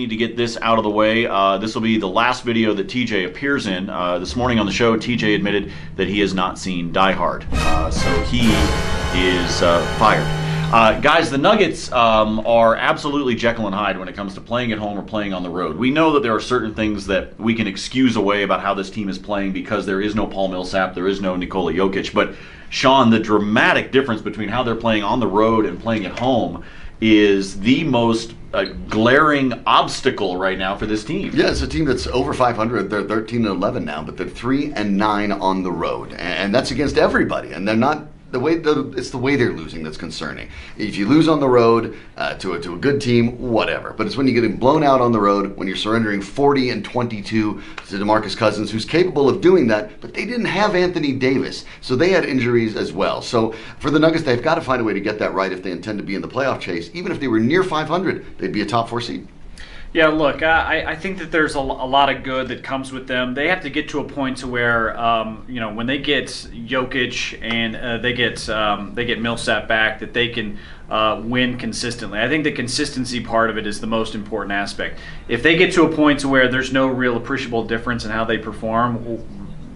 need to get this out of the way. This will be the last video that TJ appears in. This morning on the show, TJ admitted that he has not seen Die Hard. So he is fired. Guys, the Nuggets are absolutely Jekyll and Hyde when it comes to playing at home or playing on the road. We know that there are certain things that we can excuse away about how this team is playing because there is no Paul Millsap, there is no Nikola Jokic. But, Shawn, the dramatic difference between how they're playing on the road and playing at home is the most glaring obstacle right now for this team. Yeah, it's a team that's over 500. They're 13-11 now, but they're 3-9 on the road, and that's against everybody. And they're not it's the way they're losing that's concerning. If you lose on the road to a good team, whatever. But it's when you're getting blown out on the road, when you're surrendering 40 and 22 to DeMarcus Cousins, who's capable of doing that, but they didn't have Anthony Davis, so they had injuries as well. So for the Nuggets, they've got to find a way to get that right if they intend to be in the playoff chase. Even if they were near 500, they'd be a top 4 seed. Yeah, look, I think that there's a lot of good that comes with them. They have to get to a point to where, when they get Jokic and they get Millsap back, that they can win consistently. I think the consistency part of it is the most important aspect. If they get to a point to where there's no real appreciable difference in how they perform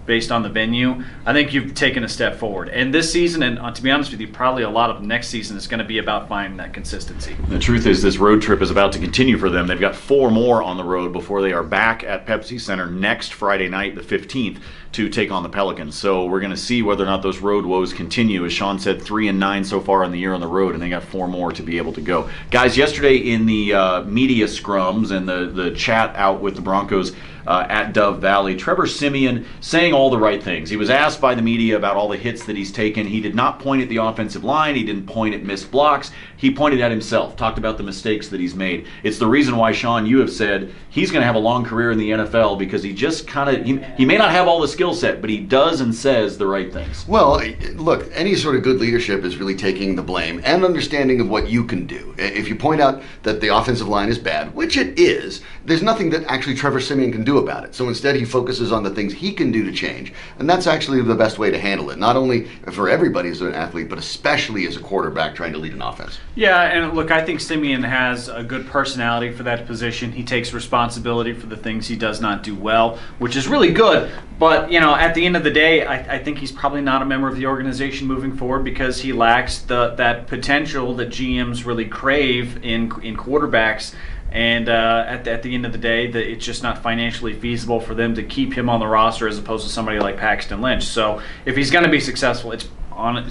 based on the venue, I think you've taken a step forward. And this season, and to be honest with you, probably a lot of next season is going to be about finding that consistency. The truth is this road trip is about to continue for them. They've got 4 more on the road before they are back at Pepsi Center next Friday night, the 15th, to take on the Pelicans. So we're going to see whether or not those road woes continue. As Shawn said, 3-9 so far in the year on the road, and they got 4 more to be able to go. Guys, yesterday in the media scrums and the chat out with the Broncos at Dove Valley, Trevor Siemian saying all the right things. He was asked by the media about all the hits that he's taken. He did not point at the offensive line. He didn't point at missed blocks. He pointed at himself, talked about the mistakes that he's made. It's the reason why, Shawn, you have said he's going to have a long career in the NFL because he just kind of, he may not have all the skill set, but he does and says the right things. Well, look, any sort of good leadership is really taking the blame and understanding of what you can do. If you point out that the offensive line is bad, which it is, there's nothing that actually Trevor Siemian can do about it. So instead he focuses on the things he can do to change. And that's actually the best way to handle it. Not only for everybody as an athlete, but especially as a quarterback trying to lead an offense. Yeah, and look, I think Simeon has a good personality for that position. He takes responsibility for the things he does not do well, which is really good. But, at the end of the day, I think he's probably not a member of the organization moving forward because he lacks that potential that GMs really crave in quarterbacks. And at the end of the day, it's just not financially feasible for them to keep him on the roster as opposed to somebody like Paxton Lynch. So if he's going to be successful, it's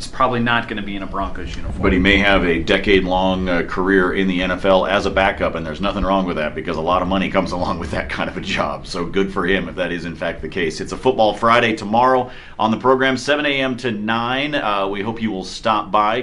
probably not going to be in a Broncos uniform. But he may have a decade-long career in the NFL as a backup, and there's nothing wrong with that because a lot of money comes along with that kind of a job. So good for him if that is in fact the case. It's a Football Friday tomorrow on the program, 7 a.m. to 9. We hope you will stop by.